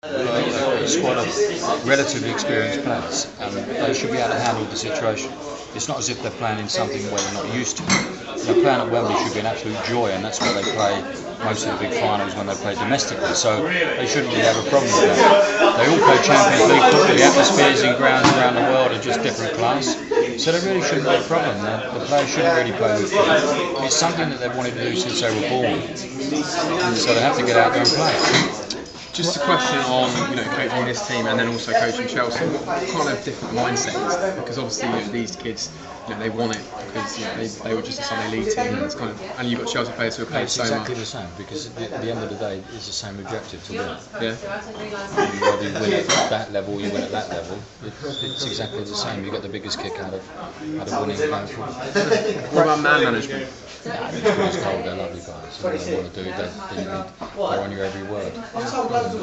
A squad of relatively experienced players, and they should be able to handle the situation. It's not as if they're playing in something where they're not used to. Playing at Wembley should be an absolute joy, and that's where they play most of the big finals when they play domestically. So they shouldn't really have a problem with that. They all play Champions League football. The atmospheres in grounds around the world are just different class, so there really shouldn't be a problem. The players shouldn't really play with fear. It's something that they've wanted to do since they were born, so they have to get out there and play. Just a question on coaching this team and then also coaching Chelsea. What kind of different mindset is there? Because obviously these kids, they want it because they were just a Sunday league team, and it's kind of, and you've got Chelsea players who have played so much. It's exactly the same, because at the end of the day, it's the same objective to win. Yeah. Whether you win at that level or you win at that level, it's exactly the same. You get the biggest kick out of winning a game for. What about man management? Yeah, it's cold. They're lovely guys. What they want to do, they're on your every word. Yeah, I saw that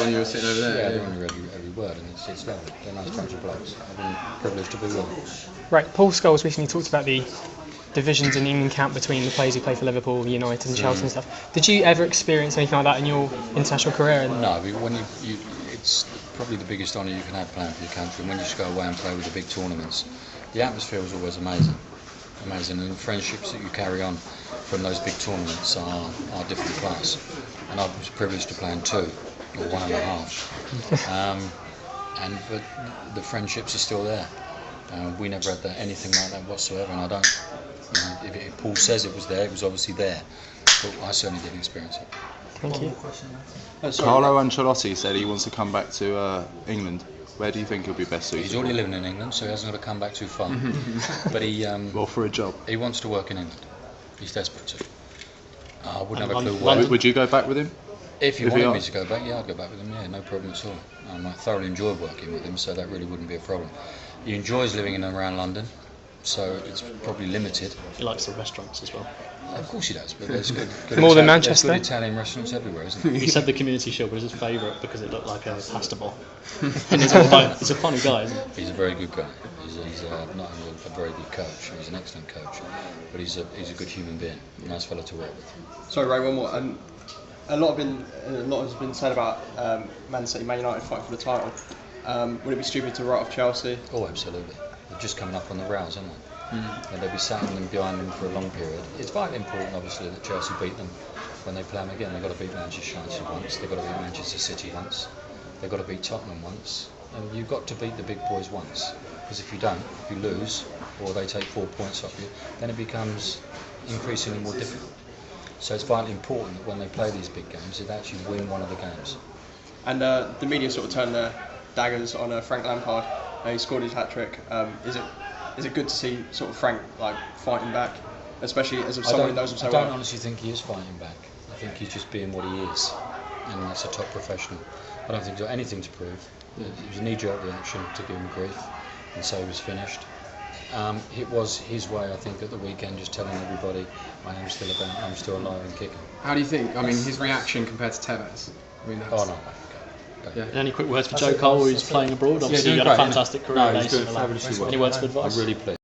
when you were sitting over there. Yeah, they're on your every word, and it's lovely. They're a nice bunch of blokes. I've been privileged to be with them. Right, Paul Scholes recently talked about the divisions in the England camp between the players who play for Liverpool, United and Chelsea and stuff. Did you ever experience anything like that in your international career? No, but when it's probably the biggest honour you can have playing for your country. And when you just go away and play with the big tournaments, the atmosphere was always amazing, and the friendships that you carry on from those big tournaments are different class. And I was privileged to play in 2 or 1.5, but the friendships are still there. We never had anything like that whatsoever, and I don't. If Paul says it was there, it was obviously there, but I certainly didn't experience it. Thank you. Carlo Ancelotti said he wants to come back to England. Where do you think he'll be best suited? He's already living in England, so he hasn't got to come back too far. But he well, for a job. He wants to work in England. He's desperate to. I wouldn't have a clue why. Would you go back with him? If he wanted me to go back, yeah, I'd go back with him. Yeah, no problem at all. I thoroughly enjoyed working with him, so that really wouldn't be a problem. He enjoys living in and around London, so it's probably limited. He likes the restaurants as well. Of course he does, but there's good More than Manchester. There's good Italian restaurants everywhere, isn't there? He said the community shield was his favourite because it looked like a pasta bowl. And he's a funny guy, isn't he? He's a very good guy. He's not only a very good coach, he's an excellent coach, but he's a good human being, a nice fellow to work with. Sorry, Ray, one more. A lot has been said about Man City, Man United fighting for the title. Would it be stupid to write off Chelsea? Oh, absolutely. They're just coming up on the rouse, aren't they? And they'll be sat in them behind them for a long period. It's vitally important, obviously, that Chelsea beat them when they play them again. They've got to beat Manchester United once. They've got to beat Manchester City once. They've got to beat Tottenham once. And you've got to beat the big boys once. Because if you don't, if you lose, or they take 4 points off you, then it becomes increasingly more difficult. So it's vitally important that when they play these big games, they actually win one of the games. And the media sort of turned their daggers on Frank Lampard. He scored his hat-trick. Is it good to see sort of Frank fighting back, especially as someone who knows him so well? I don't honestly think he is fighting back. I think he's just being what he is, and that's a top professional. I don't think he's got anything to prove. It was a knee-jerk reaction to give him grief, and so he was finished. It was his way, I think, at the weekend, just telling everybody, I'm still alive and kicking. How do you think? His reaction compared to Tevez. Oh no. Yeah. Any quick words for Joe Cole, who's playing abroad? Obviously, you had a fantastic career. No, he's doing fabulously well. Any words of advice? I'm really pleased.